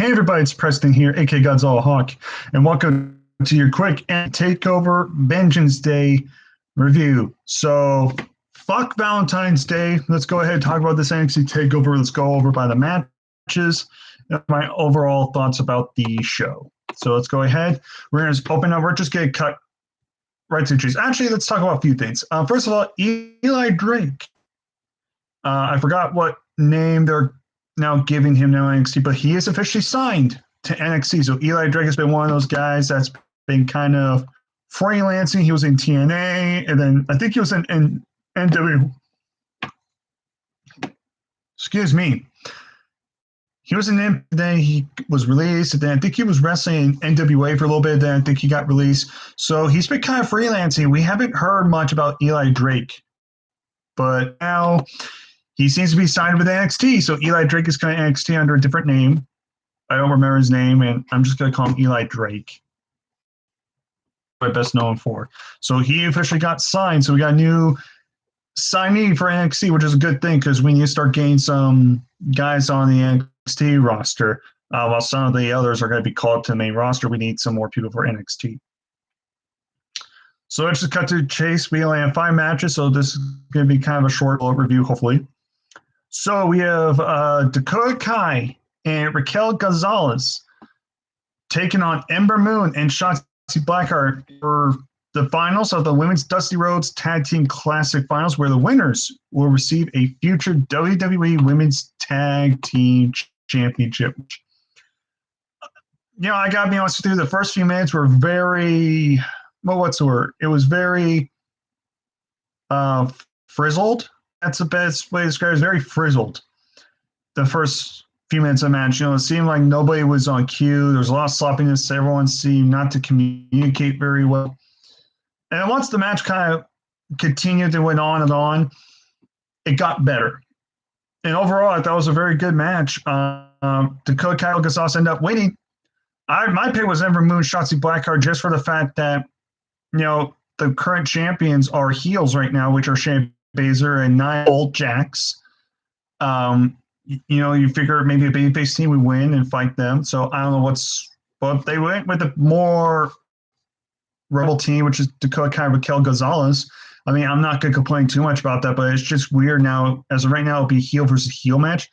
Hey everybody, it's Preston here, aka Godzilla Hawk, and welcome to your quick and Takeover Vengeance Day review. So, fuck Valentine's Day. Let's go ahead and talk about this NXT Takeover. Let's go over by the matches and my overall thoughts about the show. So let's go ahead. We're going to open up. We're just going to cut right to the chase. Actually, let's talk about a few things. First of all, Eli Drake. I forgot what name they're now giving him now NXT, but he is officially signed to NXT. So Eli Drake has been one of those guys that's been kind of freelancing. He was in TNA, and then I think he was in NW. Excuse me. He was in then he was released, and then I think he was wrestling in NWA for a little bit. Then I think he got released. So he's been kind of freelancing. We haven't heard much about Eli Drake, but now he seems to be signed with NXT. So Eli Drake is kind of NXT under a different name. I don't remember his name, and I'm just going to call him Eli Drake. What best known for. So he officially got signed. So we got a new signee for NXT, which is a good thing because we need to start getting some guys on the NXT roster. While some of the others are going to be called to the main roster, we need some more people for NXT. So let's just cut to the chase. We only have 5 matches, so this is going to be kind of a short overview, hopefully. So we have Dakota Kai and Raquel Gonzalez taking on Ember Moon and Shotzi Blackheart for the finals of the Women's Dusty Rhodes Tag Team Classic Finals, where the winners will receive a future WWE Women's Tag Team Championship. You know, I gotta be honest with you, the first few minutes were very, well, what's the word? It was very frizzled. That's the best way to describe it. It was very frizzled. The first few minutes of the match, you know, it seemed like nobody was on cue. There was a lot of sloppiness. Everyone seemed not to communicate very well. And once the match kind of continued and went on, it got better. And overall, I thought it was a very good match. Dakota Kai and Gonzalez ended up winning. My pick was Ember Moon, Shotzi Blackheart, just for the fact that, you know, the current champions are heels right now, which are Shayna Baszler and Nia Jax. You know, you figure maybe a babyface team would win and fight them. So I don't know but they went with the more rebel team, which is Dakota Kai, Raquel Gonzalez. I mean, I'm not going to complain too much about that, but it's just weird now. As of right now, it'll be heel versus heel match.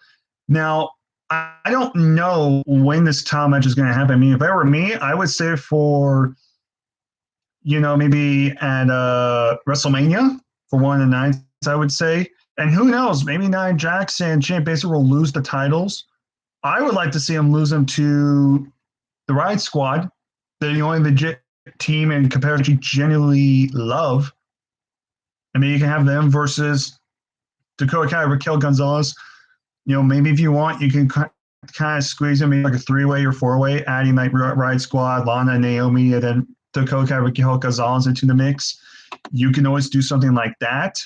Now, I don't know when this title match is going to happen. I mean, if it were me, I would say for, you know, maybe at WrestleMania for one of the nights, I would say. And who knows, maybe Nia Jax and Shayna Baszler will lose the titles. I would like to see them lose them to the Riot Squad. They're the only legit team and comparatively genuinely love. I mean, you can have them versus Dakota Kai, Raquel Gonzalez. You know, maybe if you want, you can kind of squeeze them in like a 3-way or 4-way, adding like Riot Squad, Lana, Naomi, and then Dakota Kai, Raquel Gonzalez into the mix. You can always do something like that.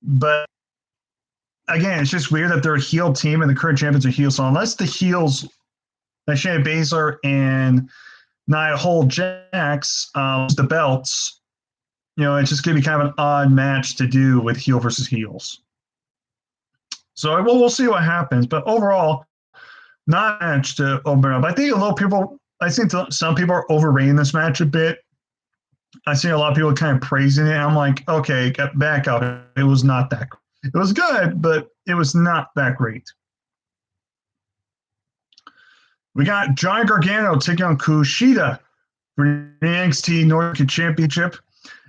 But again, it's just weird that they're a heel team and the current champions are heels. So unless the heels, like Shayna Baszler and Nia Jax, the belts, you know, it's just going to be kind of an odd match to do with heel versus heels. So we'll see what happens. But overall, not a match to open up. I think some people are overrating this match a bit. I see a lot of people kind of praising it. I'm like, okay, get back up. It was not that great. It was good, but it was not that great. We got Johnny Gargano taking on Kushida for the NXT North American Championship.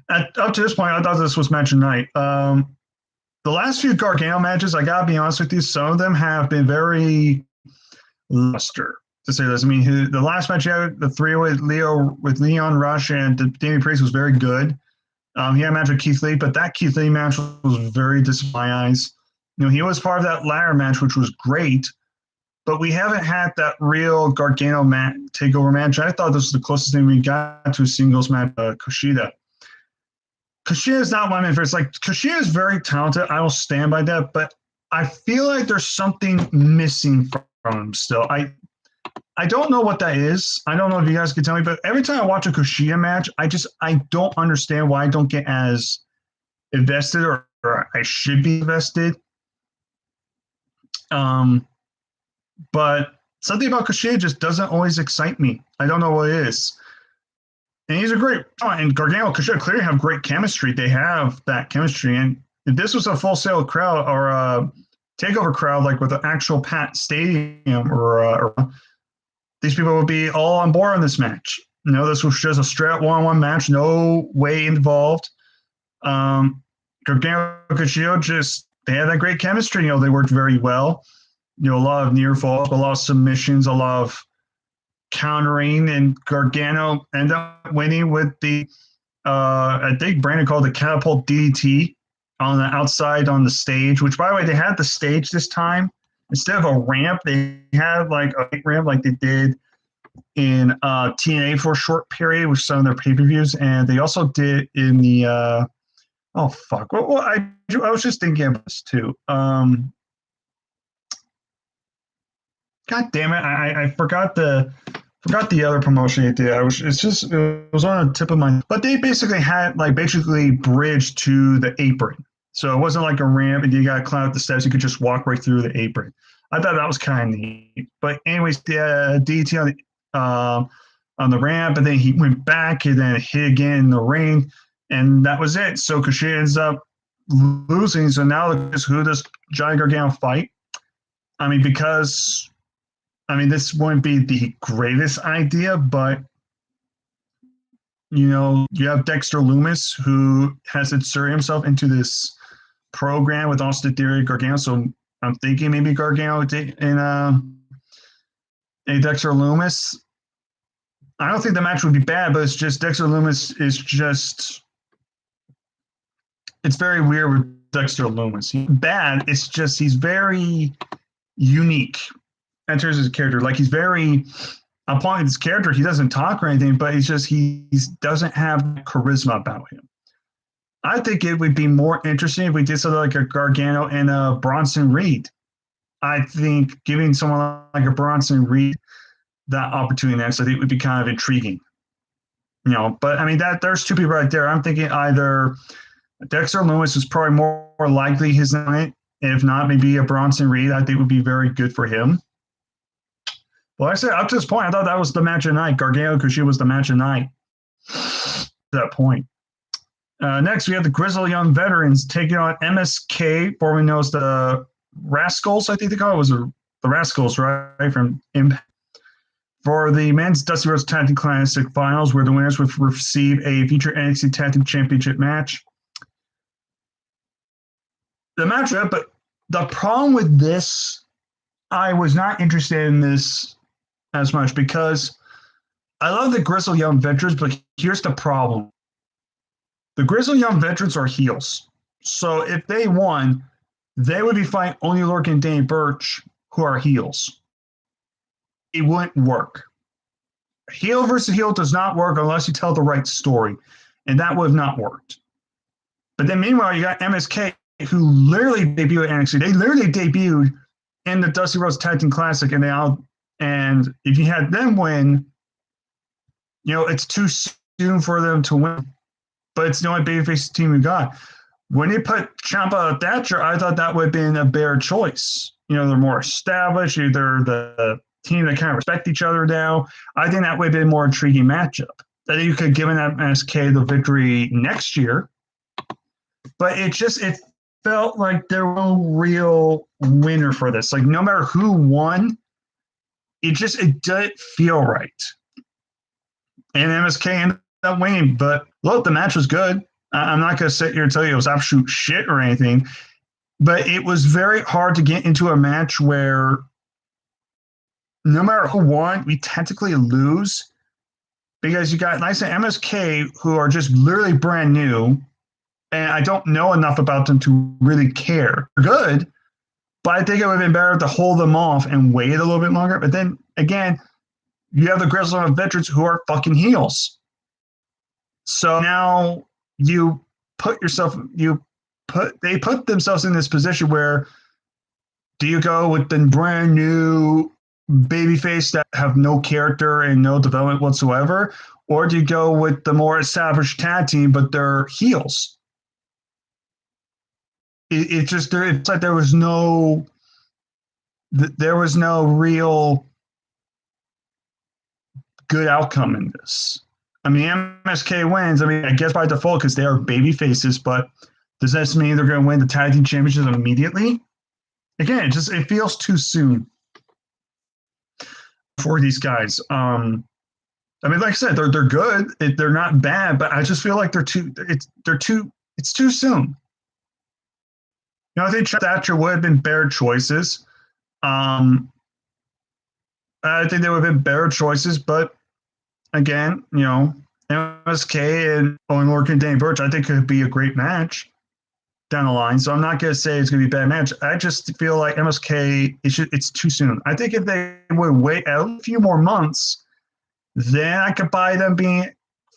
Up to this point, I thought this was match of the night. The last few Gargano matches, I got to be honest with you, some of them have been very luster, to say this. I mean, the last match he had, the 3-way with Leon Rush and Danny Priest, was very good. He had a match with Keith Lee, but that Keith Lee match was very disappointing in my eyes. You know, he was part of that ladder match, which was great, but we haven't had that real Gargano takeover match. I thought this was the closest thing we got to a singles match, Kushida. Kushida is not one of my favorites. Like, Kushida is very talented. I will stand by that, but I feel like there's something missing from him still. I don't know what that is. I don't know if you guys can tell me, but every time I watch a Kushida match, I don't understand why I don't get as invested or I should be invested. But something about Kushida just doesn't always excite me. I don't know what it is. And he's a great, and Gargano and Kushida clearly have great chemistry. They have that chemistry. And if this was a Full Sail crowd or a Takeover crowd, like with an actual Pat Stadium, or these people would be all on board on this match. This was just a straight one-on-one match, no way involved. Gargano and Kushida they had that great chemistry. They worked very well. A lot of near falls, a lot of submissions, a lot of countering, and Gargano ended up winning with the, I think Brandon called it catapult DDT on the outside on the stage, which, by the way, they had the stage this time. Instead of a ramp, they had like a ramp like they did in TNA for a short period with some of their pay-per-views, and they also did in the, oh, fuck. Well, I was just thinking of this, too. God damn it! I forgot the other promotion they did. It was on the tip of my. But they basically had bridged to the apron, so it wasn't like a ramp and you got to climb up the steps. You could just walk right through the apron. I thought that was kind of neat. But anyways, the DT on the ramp, and then he went back and then hit again in the ring, and that was it. So Kushida ends up losing. So now who does Johnny Gargano fight? Because this wouldn't be the greatest idea, but, you have Dexter Lumis, who has inserted himself into this program with Austin Theory Gargano. So I'm thinking maybe Gargano and Dexter Lumis. I don't think the match would be bad, but it's just Dexter Lumis is just. It's very weird with Dexter Lumis. It's just he's very unique. Enters his character. He's very upon his character, he doesn't talk or anything, but he doesn't have charisma about him. I think it would be more interesting if we did something like a Gargano and a Bronson Reed. I think giving someone like a Bronson Reed that opportunity next, I think would be kind of intriguing. But there's two people right there. I'm thinking either Dexter Lumis is probably more likely his night. If not, maybe a Bronson Reed, I think would be very good for him. Well, I said up to this point, I thought that was the match of the night. Gargano Kushida was the match of the night. At that point. Next, we have the Grizzled Young Veterans taking on MSK, formerly known as the Rascals, I think they call it. Was the Rascals, right? From Impact. For the men's Dusty Rhodes Tag Team Classic Finals, where the winners would receive a future NXT Tag Team Championship match. The match, but the problem with this, I was not interested in this as much because I love the Grizzled Young Veterans, but here's the problem. The Grizzled Young Veterans are heels. So if they won, they would be fighting Oney Lorcan and Danny Burch, who are heels. It wouldn't work. Heel versus heel does not work unless you tell the right story, and that would have not worked. But then meanwhile, you got MSK, who literally debuted at NXT. They literally debuted in the Dusty Rhodes Tag Team Classic, and if you had them win, it's too soon for them to win. But it's the only babyface team we got. When they put Ciampa Thatcher, I thought that would have been a better choice. They're more established. They're the team that kind of respect each other now. I think that would have been a more intriguing matchup. That you could give MSK the victory next year. But it felt like there was no real winner for this. No matter who won, it didn't feel right. And MSK ended up winning. But look, the match was good. I'm not going to sit here and tell you it was absolute shit or anything. But it was very hard to get into a match where no matter who won, we technically lose. Because you got nice MSK who are just literally brand new. And I don't know enough about them to really care. They're good, but I think it would have been better to hold them off and wait a little bit longer. But then again, you have the Grizzled Young Veterans who are fucking heels. So now they put themselves in this position where do you go with the brand new babyface that have no character and no development whatsoever, or do you go with the more established tag team but they're heels? It's like there was no real good outcome in this. I mean, MSK wins. I mean, I guess by default because they are baby faces, but does this mean they're going to win the tag team championships immediately? Again, it feels too soon for these guys. I mean, like I said, they're good. They're not bad, but I just feel like it's too soon. You know, I think Thatcher would have been better choices. I think they would have been better choices, but again, you know, MSK and Owen Lorcan and Danny Burch, I think could be a great match down the line. So I'm not going to say it's going to be a bad match. I just feel like MSK, it's too soon. I think if they would wait a few more months, then I could buy them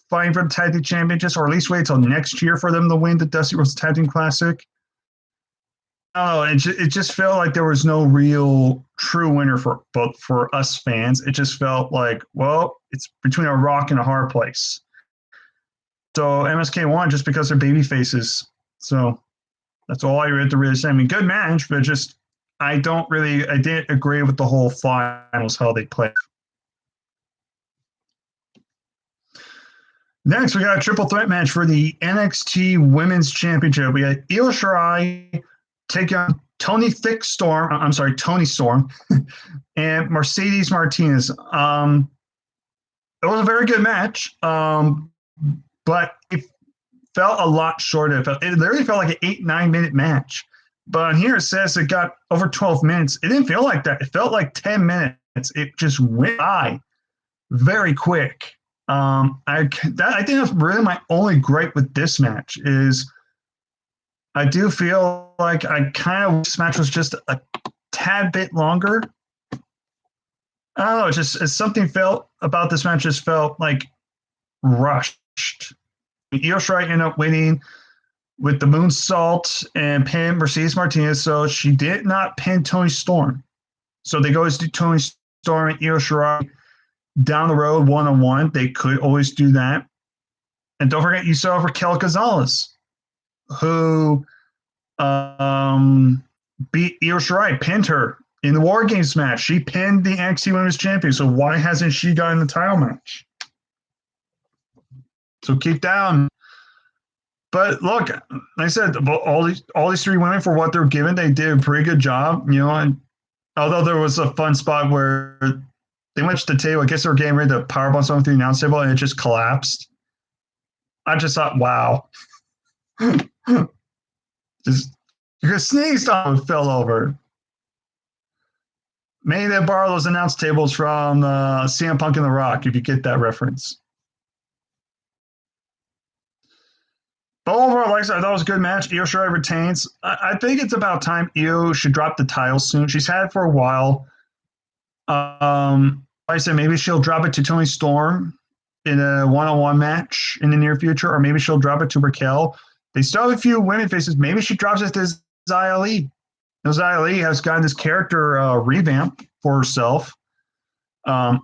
fighting for the tag team championships, or at least wait until next year for them to win the Dusty Rhodes Tag Team Classic. Oh, it just felt like there was no real true winner for us fans. It just felt like, well, it's between a rock and a hard place. So MSK won just because they're baby faces. So that's all I had to really say. I mean, good match, but just I didn't agree with the whole finals, how they played. Next, we got a triple threat match for the NXT Women's Championship. We got Io Shirai take on Toni Storm, and Mercedes Martinez. It was a very good match, but it felt a lot shorter. It literally felt like an 8-9 minute match. But on here it says it got over 12 minutes. It didn't feel like that. It felt like 10 minutes. It just went by very quick. I think that's really my only gripe with this match is I do feel like I kind of wish this match was just a tad bit longer. I don't know, it's something felt about this match just felt like rushed. Io Shirai ended up winning with the moonsault and pin Mercedes Martinez, so she did not pin Toni Storm. So they go to Toni Storm and Io Shirai down the road one-on-one. They could always do that. And don't forget, you saw Raquel Gonzalez, who beat Io Shirai, pinned her in the War Games match. She pinned the NXT Women's Champion, so why hasn't she gotten the title match? So keep down. But look, like I said, all these three women, for what they're given, they did a pretty good job. You know, and although there was a fun spot where they went to the table, I guess they were getting ready to powerbomb something through the announce table, and it just collapsed. I just thought, wow. Just you sneezed on it, fell over. Maybe they borrow those announce tables from CM Punk and The Rock, if you get that reference. But overall, like I said, I thought it was a good match. Io Shirai retains. I think it's about time Io should drop the title soon. She's had it for a while. Like I said, maybe she'll drop it to Toni Storm in a one-on-one match in the near future, or maybe she'll drop it to Raquel. They still have a few women faces. Maybe she drops it to Xia Li. Xia Li has gotten this character revamp for herself.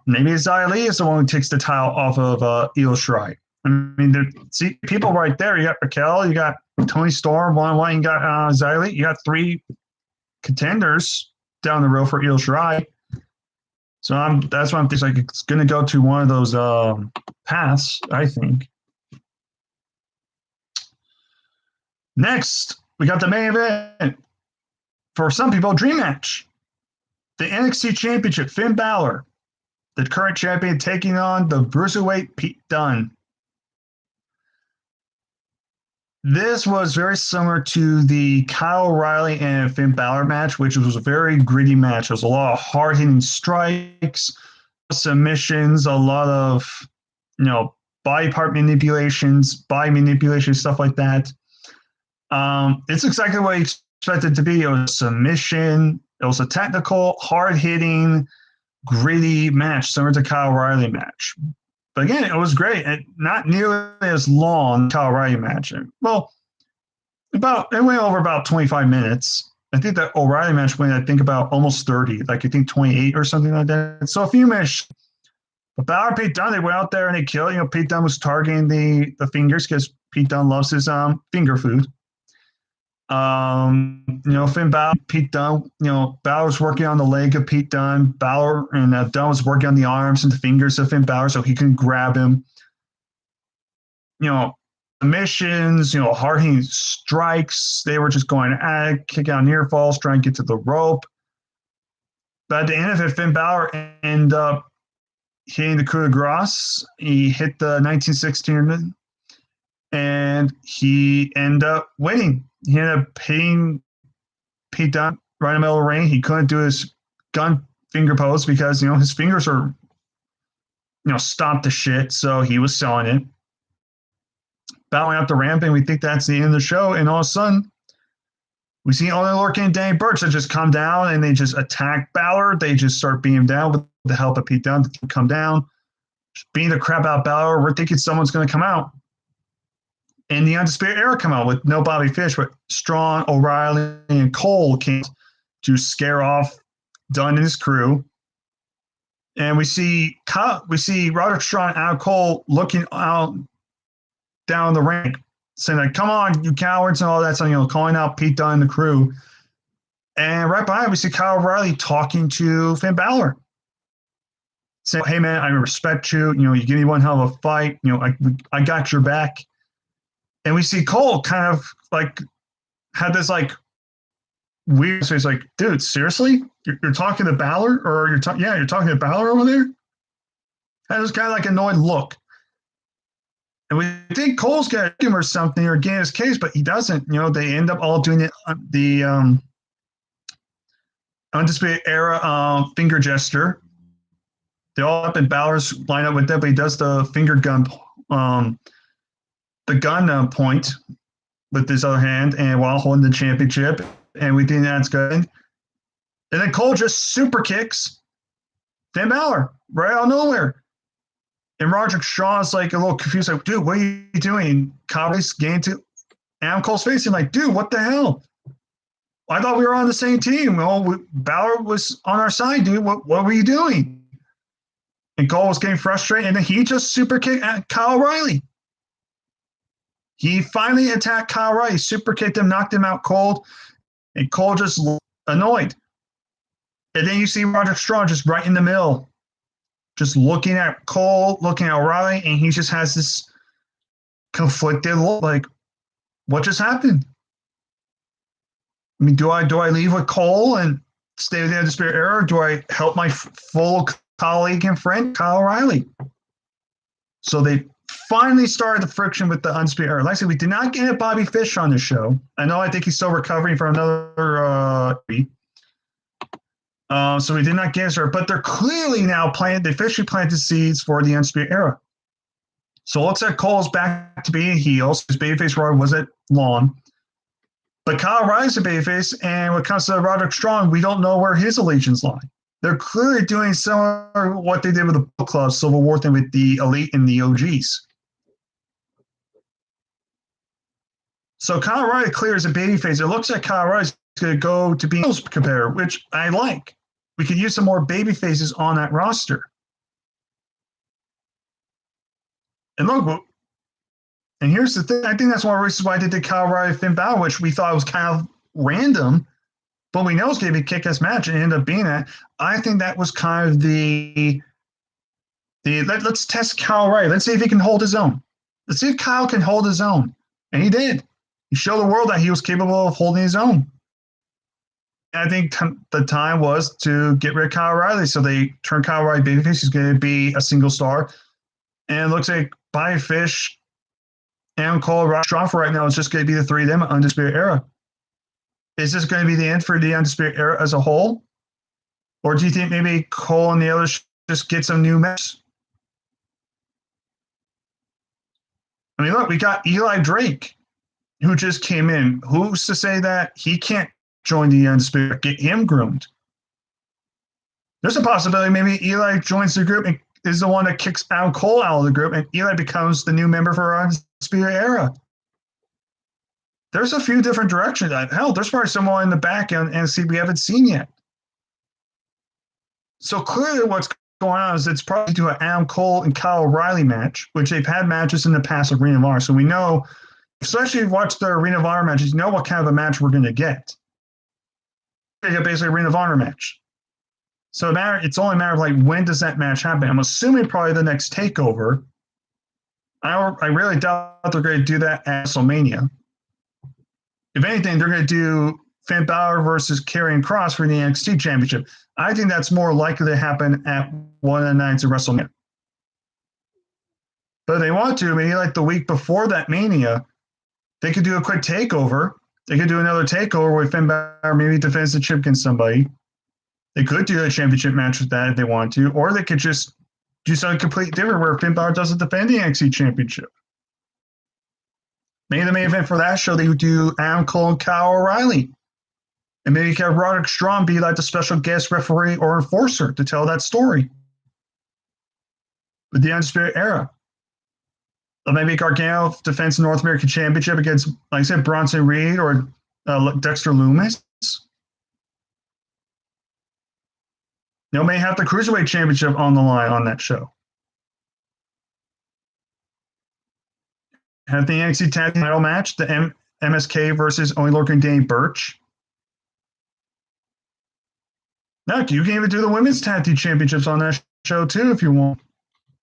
Maybe Xia Li is the one who takes the title off of Io Shirai. I mean, see people right there. You got Raquel, you got Toni Storm, one-on-one. You got Xia Li. You got three contenders down the road for Io Shirai. So that's why I'm thinking like it's going to go to one of those paths, I think. Next, we got the main event. For some people, dream match. The NXT Championship, Finn Balor, the current champion, taking on the Bruiserweight Pete Dunne. This was very similar to the Kyle O'Reilly and Finn Balor match, which was a very gritty match. There was a lot of hard-hitting strikes, submissions, a lot of, body part manipulations, stuff like that. It's exactly what you expected it to be. It was a submission. It was a technical, hard-hitting, gritty match, similar to Kyle O'Reilly match. But again, it was great. And not nearly as long as Kyle O'Reilly match. Well, it went over about 25 minutes. I think that O'Reilly match went, I think, about almost 30, like I think 28 or something like that. So a few minutes. But Balor and Pete Dunne, they went out there and they killed. Pete Dunne was targeting the fingers because Pete Dunne loves his finger food. Finn Balor, Pete Dunne. Balor's working on the leg of Pete Dunne. Balor and Dunne was working on the arms and the fingers of Finn Balor so he can grab him. Missions, hard hitting strikes. They were just going at it, kick out near falls, trying to get to the rope. But at the end of it, Finn Balor ended up hitting the coup de grace. He hit the 1916 and he ended up winning. He ended up hitting Pete Dunne right in the middle of the ring. He couldn't do his gun finger pose because, his fingers are, stomped to shit. So he was selling it. Balor went up the ramp, and we think that's the end of the show. And all of a sudden, we see Oney Lorcan and Danny Burch that just come down and they just attack Balor. They just start beating him down with the help of Pete Dunne to come down, beating the crap out of Balor. We're thinking someone's going to come out. And the Undisputed Era come out with no Bobby Fish, but Strong, O'Reilly, and Cole came to scare off Dunne and his crew. And we see Roderick Strong and Adam Cole looking out down the rank, saying like, "Come on, you cowards," and all that stuff, calling out Pete Dunne and the crew. And right behind, we see Kyle O'Reilly talking to Finn Balor, saying, "Hey man, I respect you. You give me one hell of a fight. I got your back." And we see Cole kind of like had this like weird. So he's like, "Dude, seriously, you're talking to Balor, or you're talking to Balor over there?" Had this kind of like annoyed look. And we think Cole's going to give him or something or gain his case, but he doesn't. They end up all doing the Undisputed Era finger gesture. They all up in Balor's lineup with them, but he does the finger gun, the gun point with his other hand, and while holding the championship. And we think that's good. And then Cole just super kicks Finn Balor right out of nowhere. And Roderick Strong's like a little confused, like, "Dude, what are you doing?" Cowboys getting to Adam Cole's face and like, "Dude, what the hell? I thought we were on the same team. Well, Balor was on our side, dude. What were you doing?" And Cole was getting frustrated, and then he just super kicked at Kyle O'Reilly. He finally attacked Kyle O'Reilly, super kicked him, knocked him out cold, and Cole just annoyed. And then you see Roderick Strong just right in the middle, just looking at Cole, looking at O'Reilly, and he just has this conflicted look, like, what just happened? I mean, do I leave with Cole and stay with the Undisputed Era, or do I help my full colleague and friend, Kyle O'Reilly? So they finally started the friction with the Undisputed Era. Like I said, we did not get Bobby Fish on the show. I think he's still recovering from another so we did not get her, but they're clearly now they officially planted the seeds for the Undisputed Era. So it looks like Cole's back to being a heel. His babyface run wasn't long. But Kyle O'Reilly's a babyface, and when it comes to Roderick Strong, we don't know where his allegiance lie. They're clearly doing similar to what they did with the Bullet Club Civil War thing with the Elite and the OGs. So Kyle O'Reilly clears a babyface. It looks like Kyle O'Reilly's going to go to be a competitor, which I like. We could use some more baby faces on that roster. And look, and here's the thing. I think that's one of the reasons why they did Kyle O'Reilly Finn Balor, which we thought was kind of random, but we know it's going to be a kick-ass match and it ended up being that. I think that was kind of let's test Kyle O'Reilly. Let's see if he can hold his own. Let's see if Kyle can hold his own. And he did. He showed the world that he was capable of holding his own. I think the time was to get rid of Kyle O'Reilly. So they turned Kyle O'Reilly babyface. He's going to be a single star. And it looks like Bobby Fish, Adam Cole, Roderick Strong for right now is just going to be the three of them at Undisputed Era. Is this going to be the end for the Undisputed Era as a whole? Or do you think maybe Cole and the others just get some new matches? I mean, look, we got Eli Drake, who just came in. Who's to say that he can't join the Undisputed, get him groomed? There's a possibility maybe Eli joins the group and is the one that kicks Adam Cole out of the group, and Eli becomes the new member for Undisputed Era. There's a few different directions. Hell, there's probably someone in the back end and see we haven't seen yet. So clearly what's going on is it's probably to an Adam Cole and Kyle O'Reilly match, which they've had matches in the past with Ring of Honor. So we know especially if you watch the Ring of Honor matches, you know what kind of a match we're going to get. We get basically a Ring of Honor match. So it's only a matter of like when does that match happen? I'm assuming probably the next Takeover. I really doubt they're going to do that at WrestleMania. If anything, they're going to do Finn Balor versus Karrion Kross for the NXT Championship. I think that's more likely to happen at one of the nights of WrestleMania. But if they want to, maybe like the week before that Mania, they could do a quick takeover. They could do another takeover with Finn Balor maybe defends the chip against somebody. They could do a championship match with that if they want to, or they could just do something completely different where Finn Balor doesn't defend the NXT Championship. Maybe the main event for that show, they would do Adam Cole and Kyle O'Reilly. And maybe you could have Roderick Strong be like the special guest referee or enforcer to tell that story. With the Undisputed Era. Or maybe Gargano defends the North American Championship against, like I said, Bronson Reed or Dexter Lumis. You may have the Cruiserweight Championship on the line on that show. Have the NXT Tag Team title match, the MSK versus Oney Lorcan and Danny Burch. No, you can even do the Women's Tag Team Championships on that show too if you want.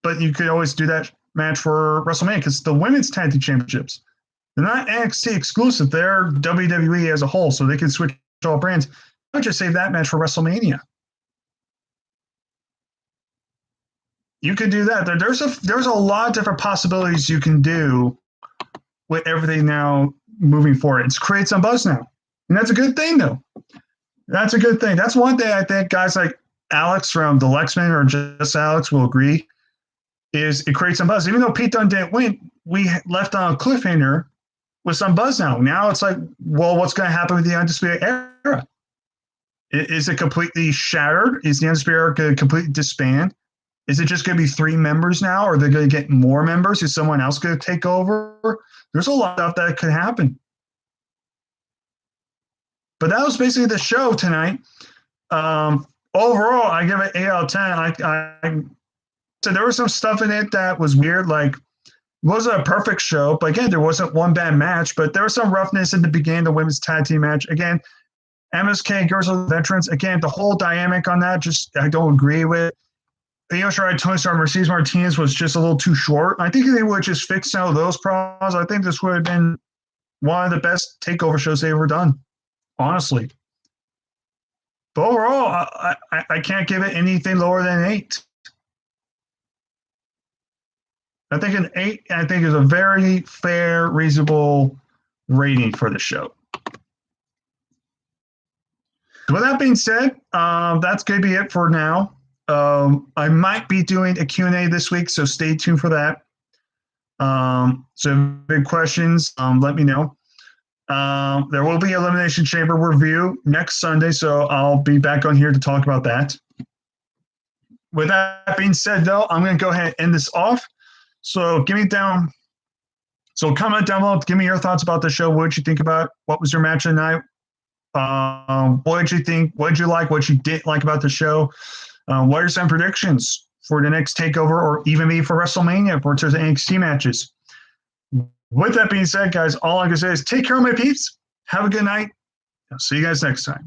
But you could always do that match for WrestleMania because the Women's Tag Team Championships, they're not NXT exclusive. They're WWE as a whole, so they can switch all brands. I would just save that match for WrestleMania. You could do that. There's a lot of different possibilities you can do with everything now moving forward. It's create some buzz now. And that's a good thing, though. That's a good thing. That's one thing I think guys like Alex from the Lexman or just Alex will agree is it creates some buzz. Even though Pete Dunne didn't win, we left on a cliffhanger with some buzz now. Now it's like, well, what's going to happen with the Undisputed Era? Is it completely shattered? Is the Undisputed Era going to completely disband? Is it just going to be 3 members now? Or are they going to get more members? Is someone else going to take over? There's a lot of stuff that could happen. But that was basically the show tonight. Overall, I give it 8 out of 10. So there was some stuff in it that was weird. Like, it wasn't a perfect show. But again, there wasn't one bad match. But there was some roughness in the beginning, the women's tag team match. Again, MSK, Girls of Veterans. Again, the whole dynamic on that, just I don't agree with. Io Shirai, Tony Storm, Mercedes Martinez was just a little too short. I think if they would just fix some of those problems, I think this would have been one of the best takeover shows they've ever done, honestly. But overall, I can't give it anything lower than 8. I think an 8, I think, is a very fair, reasonable rating for the show. With that being said, that's going to be it for now. I might be doing a Q&A this week, so stay tuned for that. So big questions, let me know. There will be Elimination Chamber review next Sunday, so I'll be back on here to talk about that. With that being said, though, I'm going to go ahead and end this off. So comment down below. Give me your thoughts about the show. What did you think about it? What was your match tonight? What did you think? What did you like? What you didn't like about the show? What are some predictions for the next Takeover or even maybe for WrestleMania for the NXT matches? With that being said, guys, all I can say is take care of my peeps. Have a good night. I'll see you guys next time.